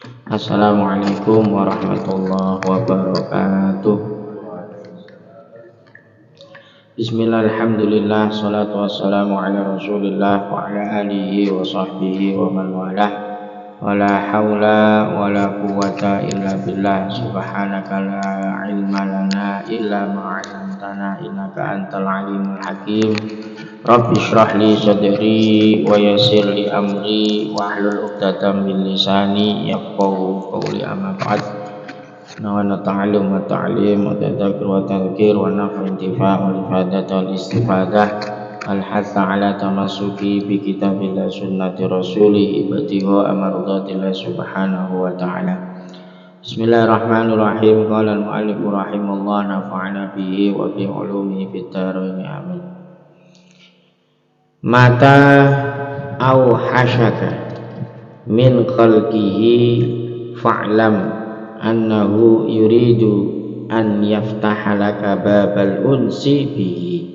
Assalamualaikum warahmatullahi wabarakatuh. Bismillah, alhamdulillah, salatu wassalamu ala rasulillah wa ala alihi wa sahbihi wa man walah. Wala hawla wala quwwata illa billah. Subhanaka la ilma lana illa ma'alamtana innaka antal alimul hakim. Rabbi shrah li sadri wa yassir li amri wa hlul 'uqdatam min lisani yafqahu qawli. Amma ba'd. Nawana ta'allum wa ta'lim wa tadzakkur wa tadhkir wa naf'u intifa' wal ifadah wal istifadah al hatha ala tamassuki bi kitabillah sunnati rasulih ibtigha amradatillah subhanahu wa ta'ala. Bismillahirrahmanirrahim. Qala al-mu'allif rahimahullah nafa'ana bihi wa bi ulumihi fid dharain amin. Mata au hasyaka min khalqihi fa'lam annahu yuridu an yaftaha laka babal unsi bihi.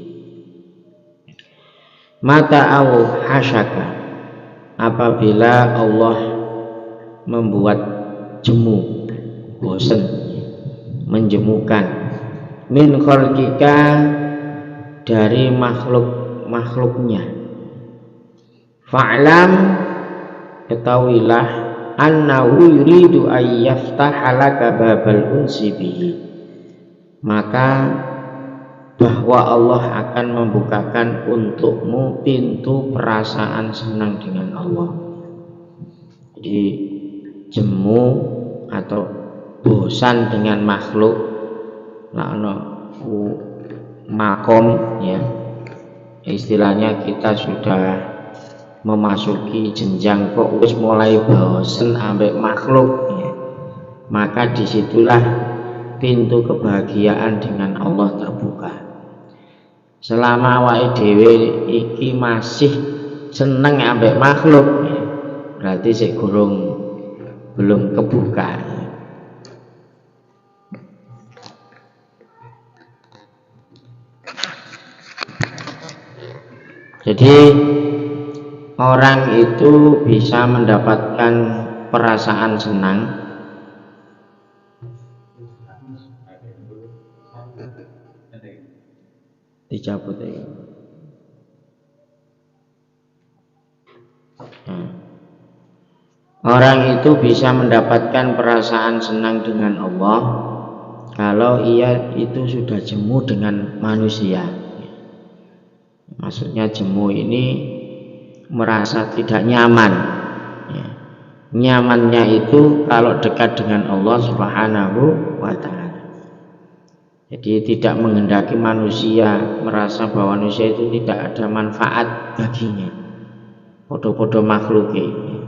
Mata au hasyaka, apabila Allah membuat jemu, bosan, menjemukan, min khalqika, dari makhluknya. Fa'lam, ketahuilah, annahu yuridu ayyaftaha laka babal unsi bihi, maka bahwa Allah akan membukakan untukmu pintu perasaan senang dengan Allah. Jadi jemu atau bosan dengan makhluk, makom, ya, istilahnya kita sudah memasuki jenjang kok wis mulai bosen ambek makhluk, ya, maka disitulah pintu kebahagiaan dengan Allah terbuka. Selama awake dhewe iki masih seneng ambek makhluk, ya, berarti sik belum kebuka. Jadi orang itu bisa mendapatkan perasaan senang dicabut ya. Orang itu bisa mendapatkan perasaan senang dengan Allah kalau ia itu sudah jemu dengan manusia. Maksudnya jemu ini merasa tidak nyaman, ya. Nyamannya itu kalau dekat dengan Allah subhanahu wa ta'ala. Jadi tidak menghendaki manusia, merasa bahwa manusia itu tidak ada manfaat baginya. Podo-podo makhluk ini.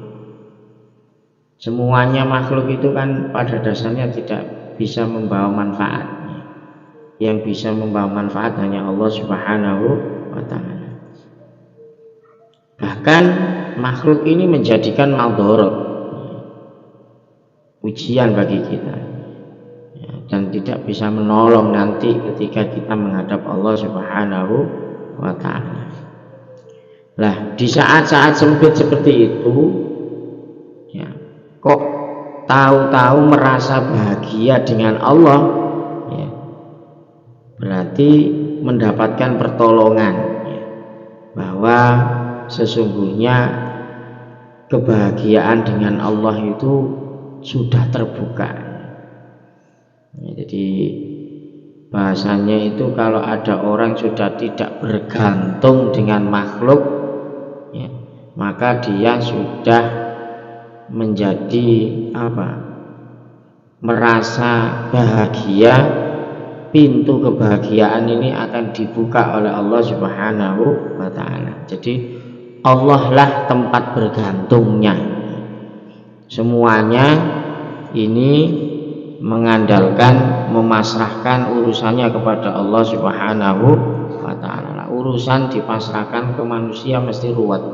Semuanya makhluk itu kan pada dasarnya tidak bisa membawa manfaat. Yang bisa membawa manfaat hanya Allah subhanahu wa ta'ala. Bahkan makhluk ini menjadikan madharat, ujian bagi kita, ya, dan tidak bisa menolong nanti ketika kita menghadap Allah subhanahu wa ta'ala. Lah, di saat-saat sempit seperti itu, ya, kok tahu-tahu merasa bahagia dengan Allah, ya, berarti mendapatkan pertolongan, ya, bahwa sesungguhnya kebahagiaan dengan Allah itu sudah terbuka. Ya, jadi bahasanya itu kalau ada orang sudah tidak bergantung dengan makhluk, ya, maka dia sudah menjadi merasa bahagia. Pintu kebahagiaan ini akan dibuka oleh Allah subhanahu wa ta'ala. Jadi Allah lah tempat bergantungnya. Semuanya ini mengandalkan, memasrahkan urusannya kepada Allah subhanahu wa ta'ala. Urusan dipasrahkan ke manusia mesti ruwet.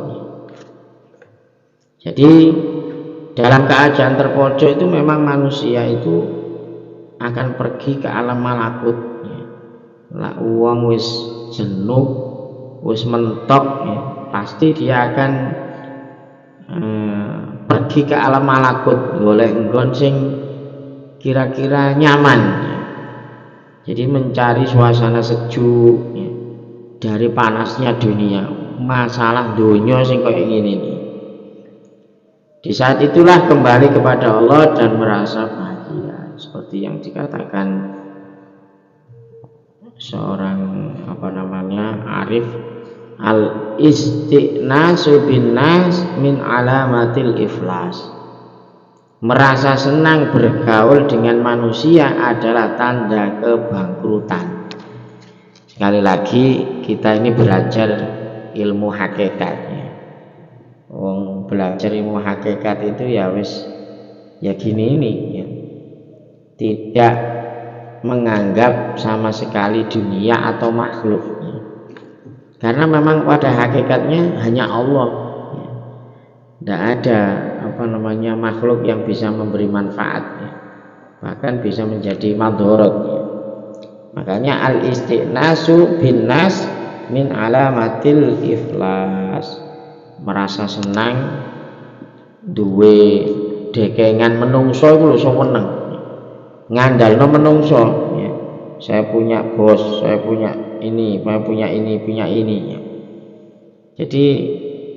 Jadi dalam keadaan terpojok itu memang manusia itu akan pergi ke alam malakut. Lah uang wis jenuh, wis mentok, ya, pasti dia akan pergi ke alam malakut golek nggon sing kira-kira nyaman ya. Jadi mencari suasana sejuk ya, dari panasnya dunia, masalah dunia sing kayak gini nih. Di saat itulah kembali kepada Allah dan merasa bahagia, seperti yang dikatakan seorang arif, al istiqnasu bin nas min alamatil iflas. Merasa senang bergaul dengan manusia adalah tanda kebangkrutan. Sekali lagi kita ini belajar ilmu hakikatnya. Belajar ilmu hakikat itu ya wis ya gini ini ya. Tidak menganggap sama sekali dunia atau makhluk ya. Karena memang pada hakikatnya hanya Allah ya. Tidak ada makhluk yang bisa memberi manfaat ya. Bahkan bisa menjadi madharat ya. Makanya al istiqnasu bin nas min alamatil iflas. Merasa senang duwe dekengan menungso iku lho seneng. Ngandalno menungso ya. Saya punya bos, saya punya ini ya. Jadi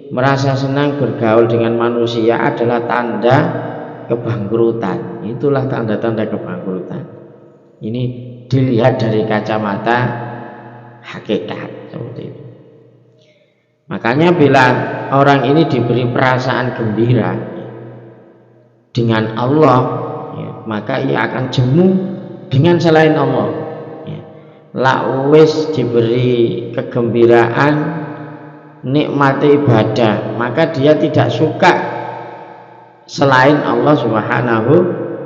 merasa senang bergaul dengan manusia adalah tanda kebangkrutan. Itulah tanda-tanda kebangkrutan. Ini dilihat dari kacamata hakikat seperti itu. Makanya bila orang ini diberi perasaan gembira dengan Allah ya, maka ia akan jemu dengan selain Allah ya. Wis diberi kegembiraan nikmati ibadah, maka dia tidak suka selain Allah Subhanahu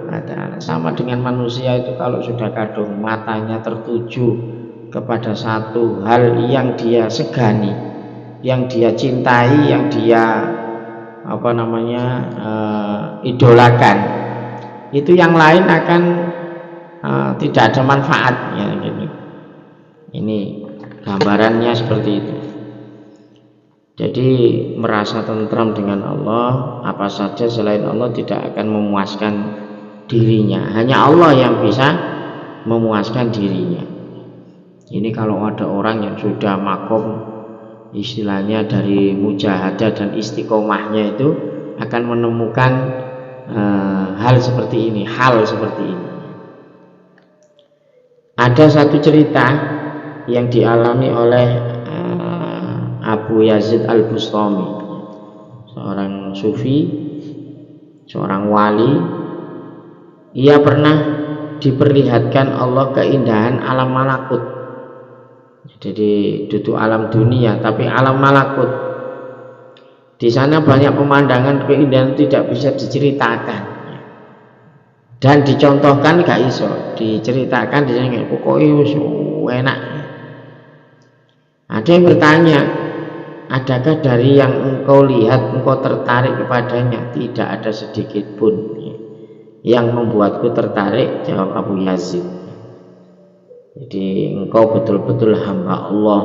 wa ta'ala. Sama dengan manusia itu, kalau sudah kadung matanya tertuju kepada satu hal yang dia segani, yang dia cintai, yang dia idolakan, itu yang lain akan tidak ada manfaatnya gitu. Ini gambarannya seperti itu. Jadi merasa tentram dengan Allah, apa saja selain Allah tidak akan memuaskan dirinya. Hanya Allah yang bisa memuaskan dirinya. Ini kalau ada orang yang sudah makom, istilahnya dari mujahadah dan istiqomahnya itu akan menemukan hal seperti ini. Ada satu cerita yang dialami oleh Abu Yazid Al-Bustami, seorang sufi, seorang wali. Ia pernah diperlihatkan Allah keindahan alam malakut. Jadi duduk alam dunia, tapi alam malakut. Di sana banyak pemandangan keindahan tidak bisa diceritakan dan dicontohkan gak iso, diceritakan di sana pokoknya enak. Ada yang bertanya, adakah dari yang engkau lihat engkau tertarik kepadanya? Tidak ada sedikit pun yang membuatku tertarik, jawab Abu Yazid. Jadi engkau betul-betul hamba Allah.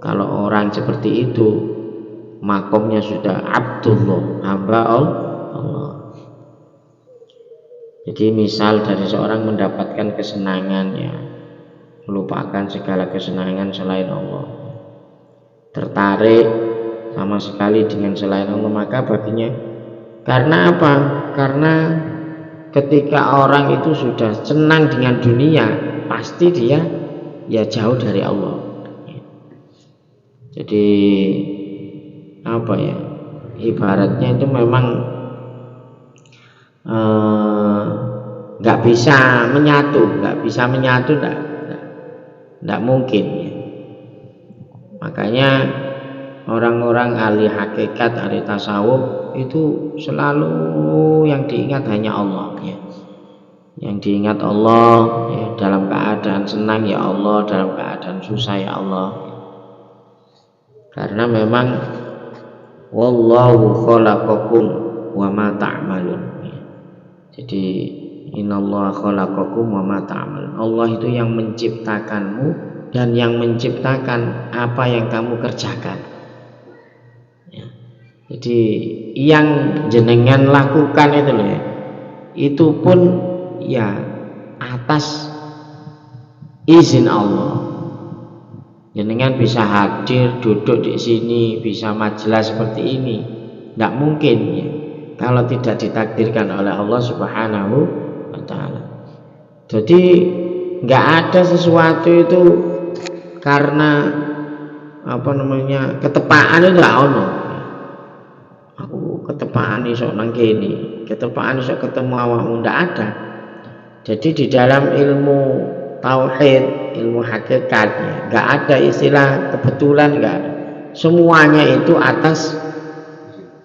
Kalau orang seperti itu makomnya sudah Abdullah, hamba Allah. Jadi misal dari seorang mendapatkan kesenangan ya, melupakan segala kesenangan selain Allah, tertarik sama sekali dengan selain Allah, maka baginya, karena apa? Karena ketika orang itu sudah senang dengan dunia, pasti dia ya jauh dari Allah. Jadi ibaratnya itu memang nggak bisa menyatu, nggak mungkin ya. Makanya orang-orang ahli hakikat, ahli tasawuf itu selalu yang diingat hanya Allah ya. Yang diingat Allah ya, dalam keadaan senang ya Allah, dalam keadaan susah ya Allah. Karena memang wallahu khalaqakum wa ma ta'malun ya. Jadi innallaha khalaqakum wa ma ta'malun. Allah itu yang menciptakanmu dan yang menciptakan apa yang kamu kerjakan ya. Jadi yang jenengan lakukan itu loh ya, itu pun ya atas izin Allah. Jenengan bisa hadir duduk di sini, bisa majelis seperti ini, tidak mungkin ya kalau tidak ditakdirkan oleh Allah Subhanahu wa Ta'ala. Jadi nggak ada sesuatu itu karena ketepaan itu nggak ono. Aku ketepaan iso nang kene, ketepaan iso ketemu awakmu, ndak ada. Jadi di dalam ilmu tauhid, ilmu hakikat, nggak ada istilah kebetulan, nggak ada. Semuanya itu atas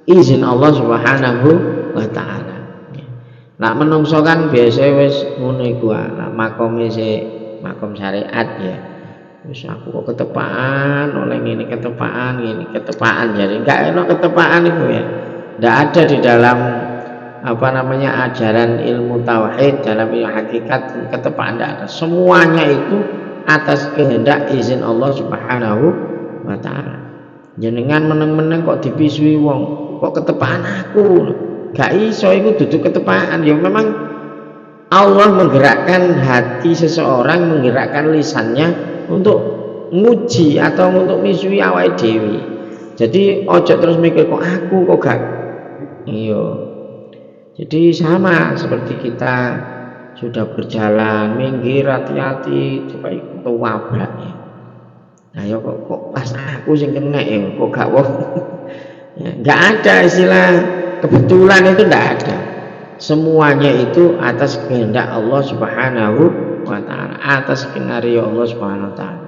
izin Allah Subhanahu wa Ta'ala. Nak menungso kan biasa wis ngono iku, nak makome makom syariat ya. Wis aku kok ketepaan oleh ini ketepaan jadi enggak enak ketepaan itu ya. Enggak ada di dalam ajaran ilmu tauhid, dalam ilmu hakikat ketepaan enggak ada. Semuanya itu atas kehendak izin Allah Subhanahu wa Ta'ala. Jenengan meneng-meneng kok dipisui wong, kok ketepaan aku. Gak iso iku duduk ketepaan. Ya memang Allah menggerakkan hati seseorang, menggerakkan lisannya untuk nguji atau untuk misui awake dhewe. Jadi ojo terus mikir kok aku kok gak. Iya. Jadi sama seperti kita sudah berjalan, minggir hati-hati supaya kewabrak ya. Nah ya kok pas aku sing kena ya kok gak wong. Ya, gak ada istilah kebetulan itu enggak ada. Semuanya itu atas kehendak Allah Subhanahu wa Ta'ala, atas skenario Allah Subhanahu wa Ta'ala.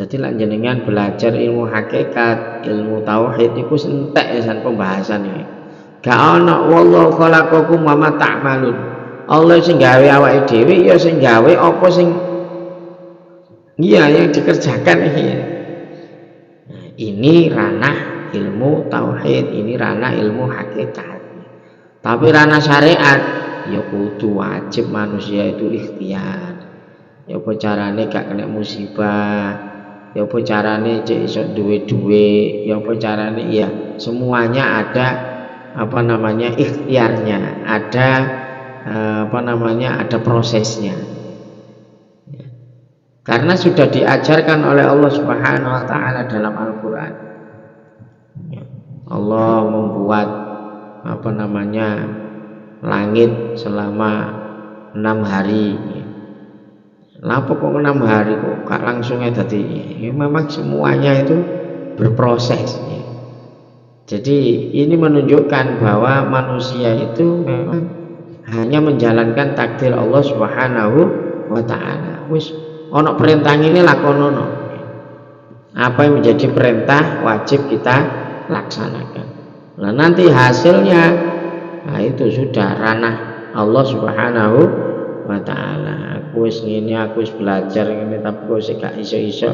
Jadi lan jenengan belajar ilmu hakikat, ilmu tauhid iku entek esan pembahasan iki. Gak ana wallahu khalaqakum wa ma ta'malun. Allah sing gawe awake dhewe ya sing gawe apa sing yang dikerjakan ini. Nah, ini ranah ilmu tauhid, ini ranah ilmu hakikat. Tapi ranah syariat ya kudu wajib manusia itu ikhtiar. Ya apa carane gak kena musibah, ya apa carane cek iso duwe-duwe, ya apa carane ya semuanya ada ikhtiarnya, ada ada prosesnya. Ya. Karena sudah diajarkan oleh Allah Subhanahu wa Ta'ala dalam Al-Qur'an. Ya. Allah membuat langit selama 6 hari. Kenapa kok 6 hari kok gak langsungnya tadi? Ya, memang semuanya itu berproses. Ya. Jadi ini menunjukkan bahwa manusia itu memang hanya menjalankan takdir Allah Subhanahu wa Ta'ala. Wis ono perintah ini lakonono. Apa yang menjadi perintah wajib kita laksanakan. Nah nanti hasilnya itu sudah ranah Allah Subhanahu wa Ta'ala. Aku wis ngene, aku wis belajar ngene tapi kok sik gak iso-iso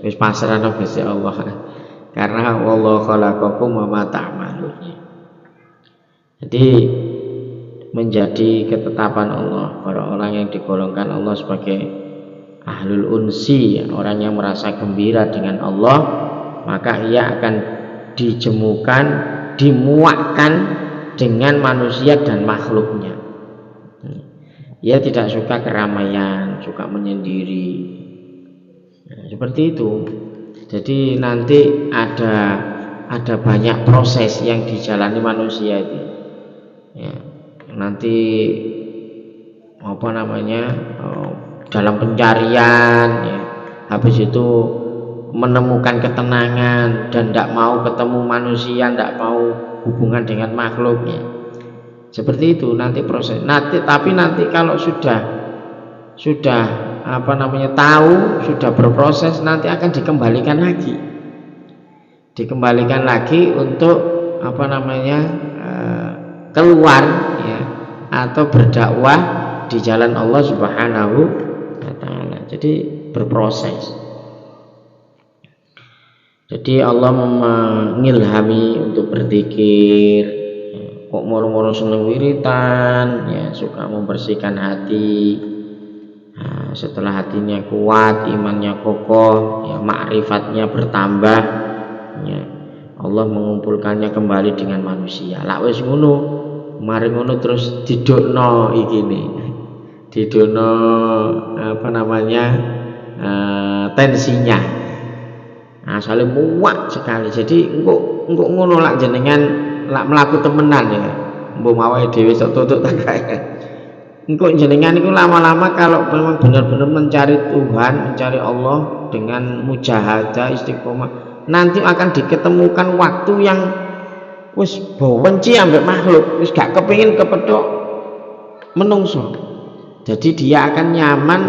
wis pasrahno Gusti Allah. Karena wallahu khalaqakum wa ma ta'malun. Jadi menjadi ketetapan Allah para orang yang digolongkan Allah sebagai ahlul unsi, orang yang merasa gembira dengan Allah, maka ia akan dijemukan, dimuakkan dengan manusia dan makhluknya. Ia tidak suka keramaian, suka menyendiri. Nah, seperti itu. Jadi nanti ada banyak proses yang dijalani manusia itu. Ya, nanti dalam pencarian, ya, habis itu menemukan ketenangan dan tidak mau ketemu manusia, tidak mau hubungan dengan makhluknya. Seperti itu nanti proses. Tapi nanti kalau sudah tahu, sudah berproses, nanti akan dikembalikan lagi untuk keluar ya, atau berdakwah di jalan Allah Subhanahu wa Ta'ala. Jadi berproses. Jadi Allah mengilhami untuk berzikir, kok moro-moro seneng wiritan, ya suka membersihkan hati. Nah, setelah hatinya kuat, imannya kokoh, ya makrifatnya bertambah, ya Allah mengumpulkannya kembali dengan manusia. Lak wis ngono, mari ngono terus didokno iki nih. Didokno apa namanya? Tensinya. Asale muak sekali. Jadi engko ngono lak jenengan lak mlaku temenan ya. Mbok awake dhewe sok tutuk tak kae. Engko jenengan itu lama-lama kalau memang benar-benar mencari Tuhan, mencari Allah dengan mujahadah istiqomah, nanti akan diketemukan waktu yang wis benci ambek makhluk, wis gak kepengin kepethuk menungso. Jadi dia akan nyaman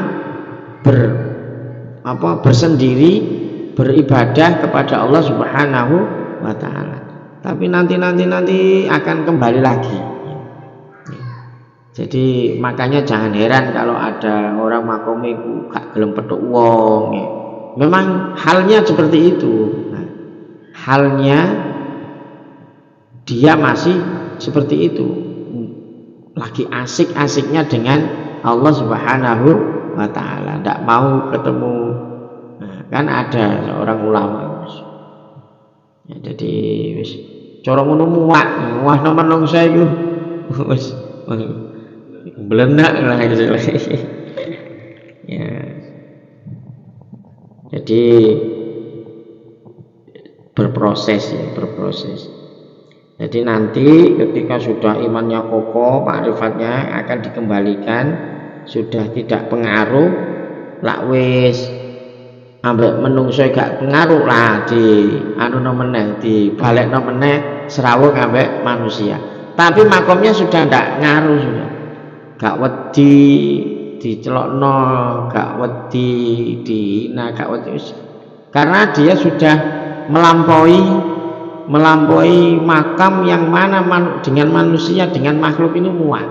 bersendiri, beribadah kepada Allah Subhanahu wa taala. Tapi nanti akan kembali lagi. Jadi makanya jangan heran kalau ada orang makome gak gelem petuk wong. Memang halnya seperti itu. Nah, halnya dia masih seperti itu. Lagi asik-asiknya dengan Allah Subhanahu wa taala, ndak mau ketemu. Nah, kan ada seorang ulama. Ya, jadi wis cara ngono muak, wah menungso iku wis belenak lah gitu. Ya. Jadi berproses. Jadi nanti ketika sudah imannya kokoh, makrifatnya akan dikembalikan, sudah tidak pengaruh, lak wis ambek menungso gak pengaruh lah di di balekno meneh serawung ambek manusia. Tapi makomnya sudah ndak ngaruh sudah. Gak wedi dicelokno, gak wedi dihina, gak wedi, karena dia sudah melampaui makam yang mana dengan manusia, dengan makhluk ini muat.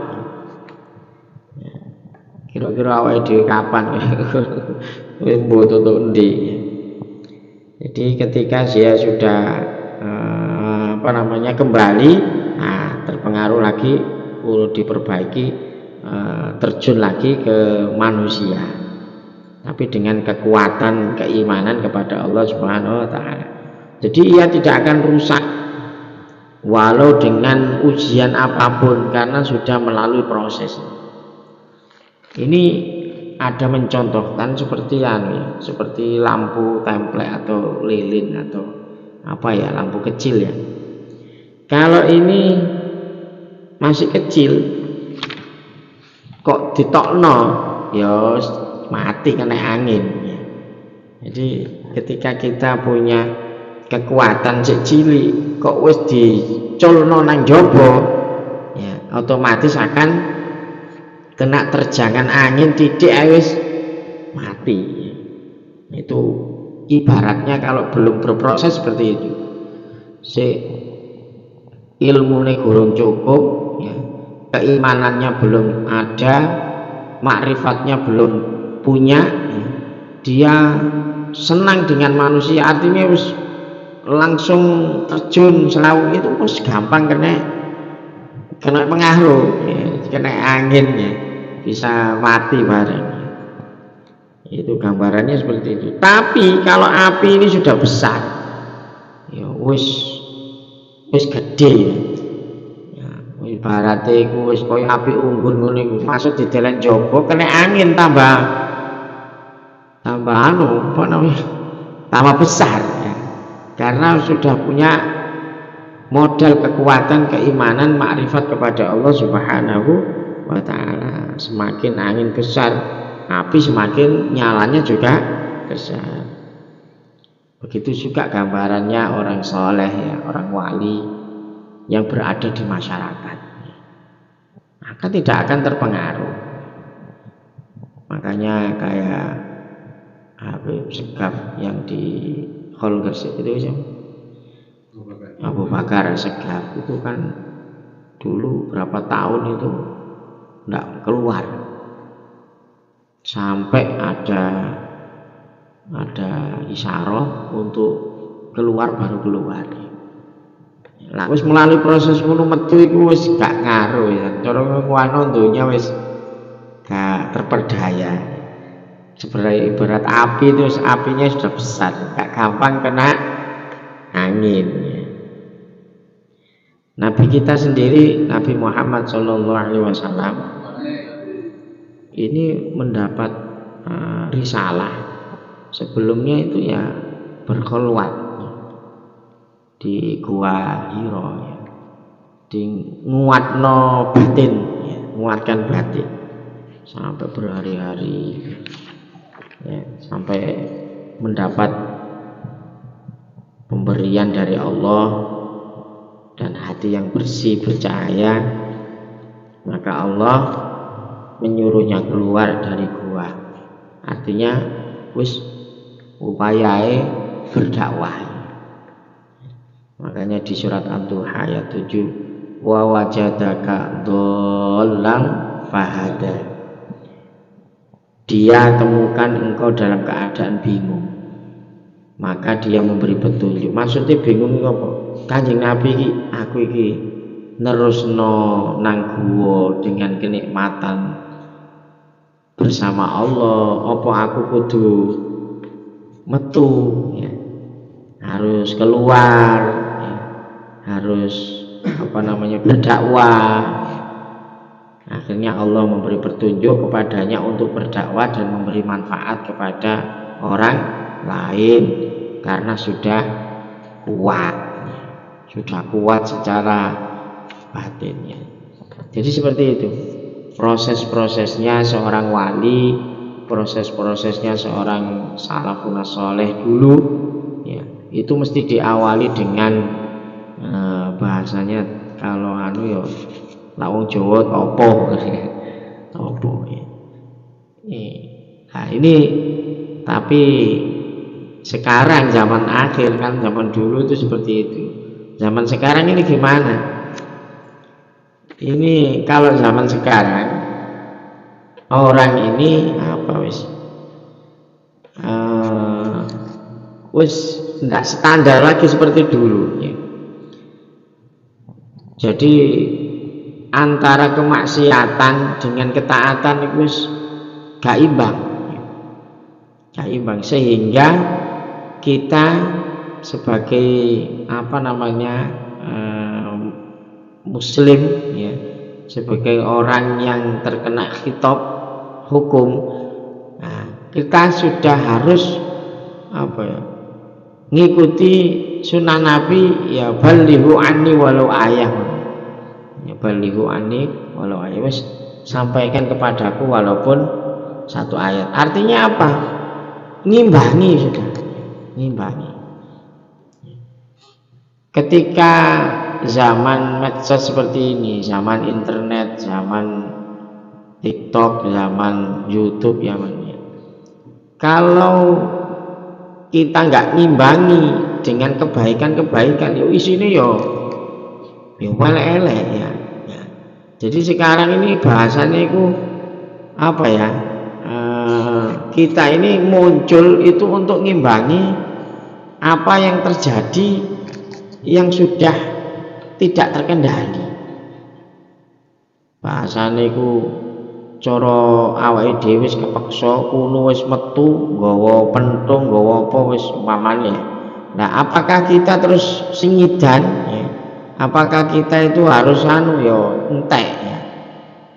Kira-kira awake dhewe kapan wis mboten ndi. Jadi ketika dia sudah kembali, terpengaruh lagi, perlu diperbaiki, terjun lagi ke manusia, tapi dengan kekuatan keimanan kepada Allah Subhanahu wa taala. Jadi ia tidak akan rusak walau dengan ujian apapun, karena sudah melalui proses. Ini ada mencontohkan seperti seperti lampu templek atau lilin atau lampu kecil ya. Kalau ini masih kecil kok ditokno ya mati kena angin ya. Jadi ketika kita punya kekuatan cilik kok wis diculno nang jaba ya, otomatis akan kena terjangan angin titik wis mati. Itu ibaratnya kalau belum berproses seperti itu, ilmune gurung cukup ya, keimanannya belum ada, makrifatnya belum punya, dia senang dengan manusia, artinya wis langsung terjun serawung itu wis gampang kena pengaruh ya, kena angin ya, bisa mati bareng. Itu gambarannya seperti itu. Tapi kalau api ini sudah besar ya wis gede ya. Ibaratnya iku wis koyo api unggun ngono iku, masuk di dalan jaba kena angin tambah tambah besar ya. Karena sudah punya modal kekuatan keimanan makrifat kepada Allah Subhanahu wa taala. Semakin angin besar, api semakin nyalanya juga besar. Begitu juga gambarannya orang soleh ya, orang wali yang berada di masyarakat, maka tidak akan terpengaruh. Makanya kayak Habib Segaf yang di Hall Gresik itu Abu Bakar Segaf itu kan dulu berapa tahun itu tidak keluar, sampai ada isyarah untuk keluar baru keluar. Lah wis melalui proses ngono metu iku wis gak ngaruh ya. Cara ngono donya wis gak terperdaya. Seperti ibarat api itu, apinya sudah besar, gak gampang kena angin ya. Nabi kita sendiri, Nabi Muhammad SAW ini mendapat risalah. Sebelumnya itu ya berkhulwat di Gua Hiro, ya. Di nguatno batin, ya. Nguatkan batin sampai berhari-hari, ya. Sampai mendapat pemberian dari Allah dan hati yang bersih bercahaya, maka Allah menyuruhnya keluar dari gua. Artinya wis upayae berdakwah. Makanya di surat Ad-Duha ayat 7, wa wajadaka dhallan fahada. Dia temukan engkau dalam keadaan bingung, maka dia memberi petunjuk. Maksudnya bingung apa? Kanjeng Nabi iki, aku iki nerusno nang guwa dengan kenikmatan bersama Allah, apa aku kudu metu, ya. Harus keluar, ya. Harus berdakwah. Akhirnya Allah memberi petunjuk kepadanya untuk berdakwah dan memberi manfaat kepada orang lain karena sudah kuat secara batinnya. Jadi seperti itu proses-prosesnya seorang wali, proses-prosesnya seorang salafun saleh dulu, ya, itu mesti diawali dengan bahasanya kalau ya lawang Jawa topo ya. Nah ini tapi sekarang zaman akhir kan, zaman dulu itu seperti itu. Zaman sekarang ini gimana? Ini kalau zaman sekarang orang ini wis enggak standar lagi seperti dulu, ya. Jadi antara kemaksiatan dengan ketaatan itu gak imbang, sehingga kita sebagai muslim, ya, sebagai orang yang terkena khitab hukum, nah, kita sudah harus ngikuti sunnah Nabi, ya balighu anni walau ayah, ya balighu anni walau ayah, wis sampaikan kepadaku walaupun satu ayat. Artinya apa? Ngimbangi sudah, ngimbangi. Ketika zaman medsos seperti ini, zaman internet, zaman TikTok, zaman YouTube, ya, kalau kita nggak ngimbangi dengan kebaikan-kebaikan, yo isinya yo elek-elek, ya. Jadi sekarang ini bahasanya itu kita ini muncul itu untuk ngimbangi apa yang terjadi yang sudah tidak terkendali. Bahasanya itu cara awake dhewe wis kepeksa kuno wis metu nggawa pentung nggawa apa wis umpamane. Nah, apakah kita terus singidan, ya? Apakah kita itu harus entek, ya?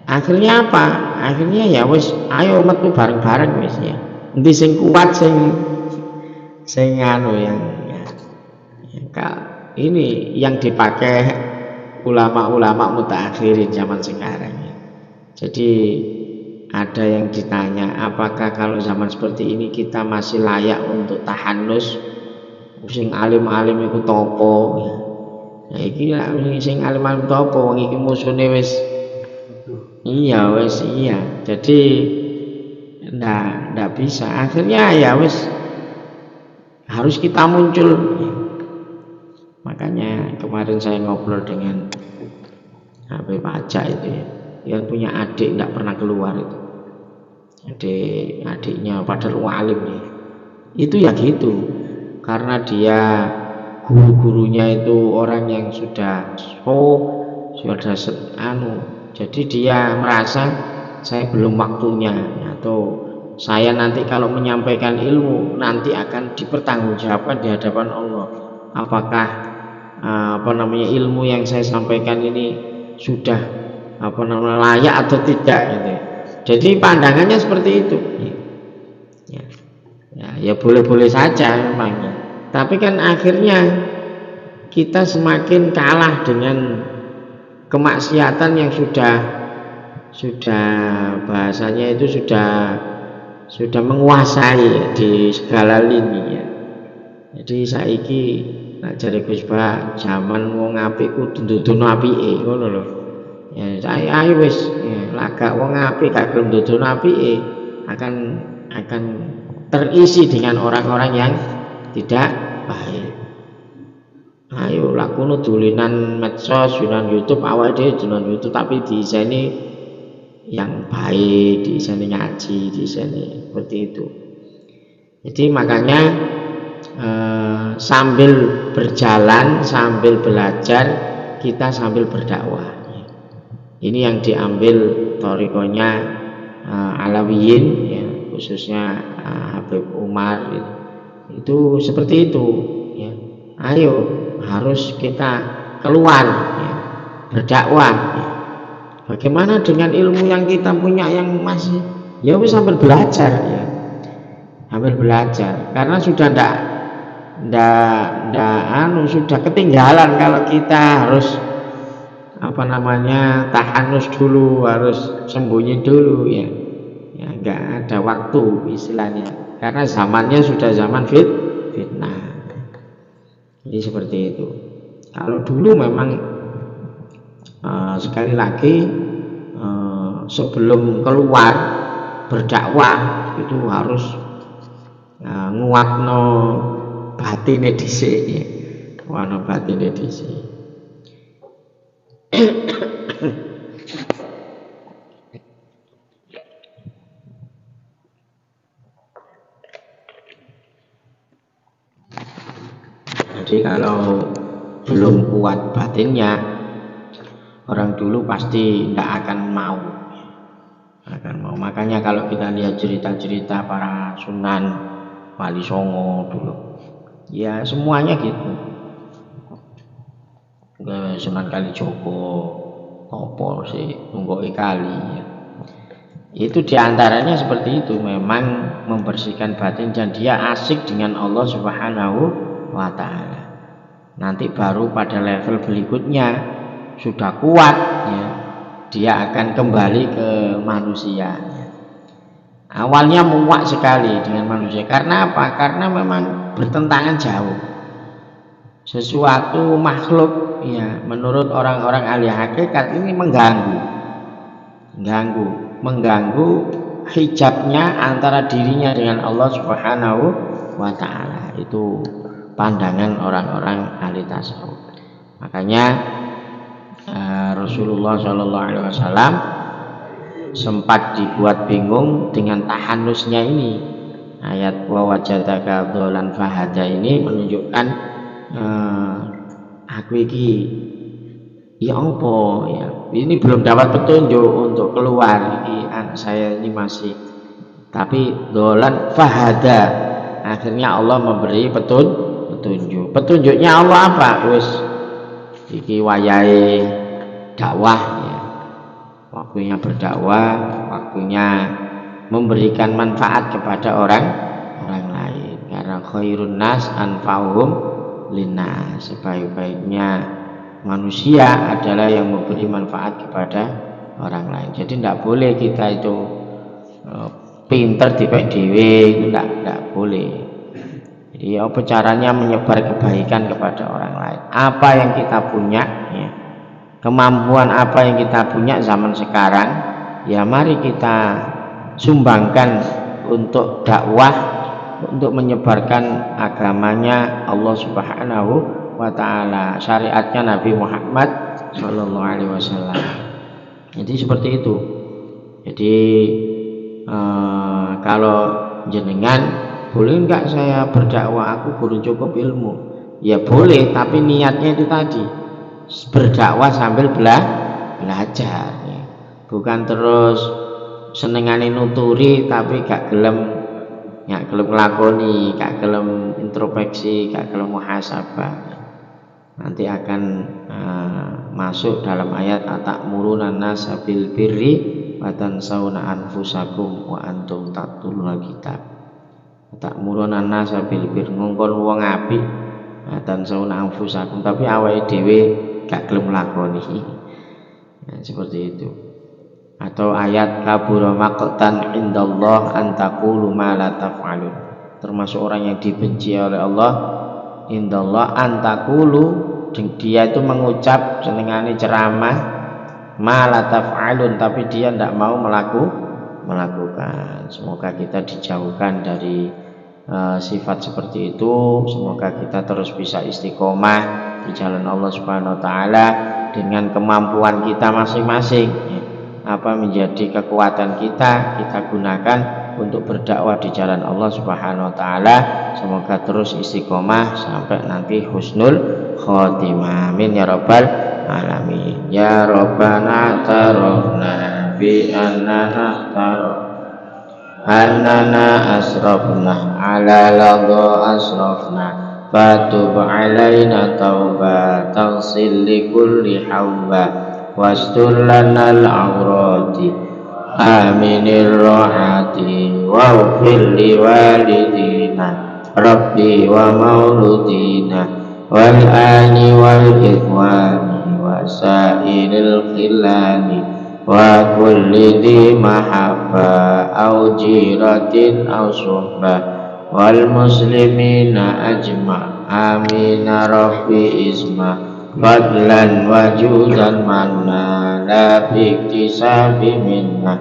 Akhirnya apa? Akhirnya ya wis ayo metu bareng-bareng wis, ya. Endi sing kuat sing yang ini yang dipakai ulama-ulama mutaakhirin zaman sekarang, ya. Jadi ada yang ditanya, apakah kalau zaman seperti ini kita masih layak untuk tahannus? Sing alim-alim iku topo, ya. Nah iki sing alim-alim topo wong iki musune wis iya. Jadi ndak bisa. Akhirnya ya wis harus kita muncul, ya. Makanya kemarin saya ngobrol dengan Habib Pajak itu, ya, yang punya adik tidak pernah keluar itu, adiknya padahal alim, ya. Itu ya gitu, karena dia guru-gurunya itu orang yang sudah jadi dia merasa saya belum waktunya, atau saya nanti kalau menyampaikan ilmu nanti akan dipertanggungjawabkan di hadapan Allah, apakah ilmu yang saya sampaikan ini sudah layak atau tidak gitu. Jadi pandangannya seperti itu. Ya boleh-boleh saja memang. Tapi kan akhirnya kita semakin kalah dengan kemaksiatan yang sudah bahasanya itu sudah menguasai di segala lini ya. Jadi saiki nak jare Gus Ba zaman wong apik kudu ndudono apike ngono lho. Ya saya ayo wis lagak wong apik gak gelem ndudono apike akan terisi dengan orang-orang yang tidak baik. Ayo lakuno dolinan medsos, dolinan YouTube, awake dhewe dolinan YouTube tapi diiseni yang baik, diiseni ngaji, diiseni seperti itu. Jadi makanya sambil berjalan, sambil belajar, kita sambil berdakwah. Ini yang diambil thariqahnya Alawiyin ya, khususnya Habib Umar itu seperti itu ya. Ayo harus kita keluar ya, berdakwah ya. Bagaimana dengan ilmu yang kita punya yang masih ya wis sambil belajar ya, sambil belajar karena sudah sudah ketinggalan kalau kita harus tahanus dulu, harus sembunyi dulu ya nggak ada waktu istilahnya karena zamannya sudah zaman fitnah. Jadi seperti itu. Kalau dulu memang sekali lagi sebelum keluar berdakwah itu harus nguatno batine dhisik ya. Nguatno batine dhisik. Jadi kalau belum kuat batinnya, orang dulu pasti tidak akan mau. Makanya kalau kita lihat cerita-cerita para Sunan Wali Songo dulu, ya semuanya gitu. Sunan Kalijogo, opo sih Nunggoke Kali. Ya. Itu diantaranya seperti itu, memang membersihkan batin dan dia asik dengan Allah Subhanahu wa ta'ala. Nanti baru pada level berikutnya sudah kuat ya, dia akan kembali ke manusia ya. Awalnya muak sekali dengan manusia karena apa? Karena memang bertentangan jauh. Sesuatu makhluk ya menurut orang-orang ahli hakikat ini mengganggu hijabnya antara dirinya dengan Allah Subhanahu wa ta'ala. Itu pandangan orang-orang ahli tasawuf. Makanya Rasulullah SAW sempat dibuat bingung dengan tahanusnya ini. Ayat wa wajadaka dholan fahada ini menunjukkan aku iki ya apa ya, ini belum dapat petunjuk untuk keluar. Ini anak saya ini masih, tapi dholan fahada, akhirnya Allah memberi petunjuknya Allah apa? Wis iki wayahe dakwah ya. Waktunya berdakwah, waktunya memberikan manfaat kepada orang lain. Karena khairun nas anfa'uhum linnas, sebaik-baiknya manusia adalah yang memberi manfaat kepada orang lain. Jadi tidak boleh kita itu pinter dipek dhewe, itu tidak boleh. Jadi apa caranya menyebar kebaikan kepada orang lain? Apa yang kita punya ya, kemampuan apa yang kita punya zaman sekarang ya, mari kita sumbangkan untuk dakwah, untuk menyebarkan agamanya Allah Subhanahu wa ta'ala, syariatnya Nabi Muhammad sallallahu alaihi wasallam. Jadi seperti itu. Jadi kalau jenengan boleh enggak saya berdakwah, aku belum cukup ilmu? Ya boleh, tapi niatnya itu tadi berdakwah sambil belajar ya. Bukan terus senengane nuturi tapi gak gelem nglakoni, gak gelem introspeksi, gak gelem muhasabah. nanti akan masuk dalam ayat atamuruna nasa bil birri wa tansawna anfusakum wa antum tatluna kitab. Atamuruna nasa bil birri ngongkon wong apik wa tansawna anfusakum, tapi awake dhewe gak gelem lakoni. Seperti itu. Atau ayat kabura maqtan indallah an taqulu ma la taf'alun. Termasuk orang yang dibenci oleh Allah indallah an taqulu, dia itu mengucap senengane ceramah ma la taf'alun, tapi dia tidak mau melakukan. Semoga kita dijauhkan dari sifat seperti itu. Semoga kita terus bisa istiqomah di jalan Allah Subhanahu wa taala dengan kemampuan kita masing-masing. Apa menjadi kekuatan kita gunakan untuk berdakwah di jalan Allah Subhanahu wa taala. Semoga terus istiqomah sampai nanti husnul khotimah. Amin ya rabbal alamin. Ya Rabbana tarafna bi annana asrafna ala ladha asrafna fatub alaina tauba taghsil li kulli hawba wastur lana al-awrati aminir rohati waghfir li walidina rabbi wa mauludina wal ani wal ikhwani wa sairil khilani wa kulli di mahabba au jiratin au suhbah wal muslimina ajma amina rabbi isma fadlan wajudan manna la biktisabi minna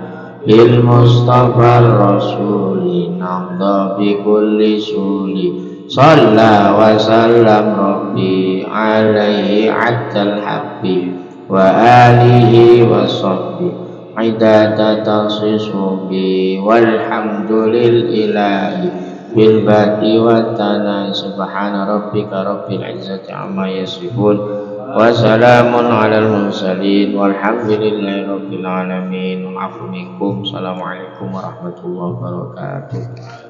bil mustafa rasuli nahda bi kulli suli salla wa sallam rabbi alaihi atal habbi wa alihi wa sahbi idata takhsisu bi walhamdulil ilahi bil baqi wa tanai subhana rabbika rabbil izzati amma yasifun wa salamun alal mursalin walhamdulillahi rabbil alamin. Assalamualaikum warahmatullahi wabarakatuh.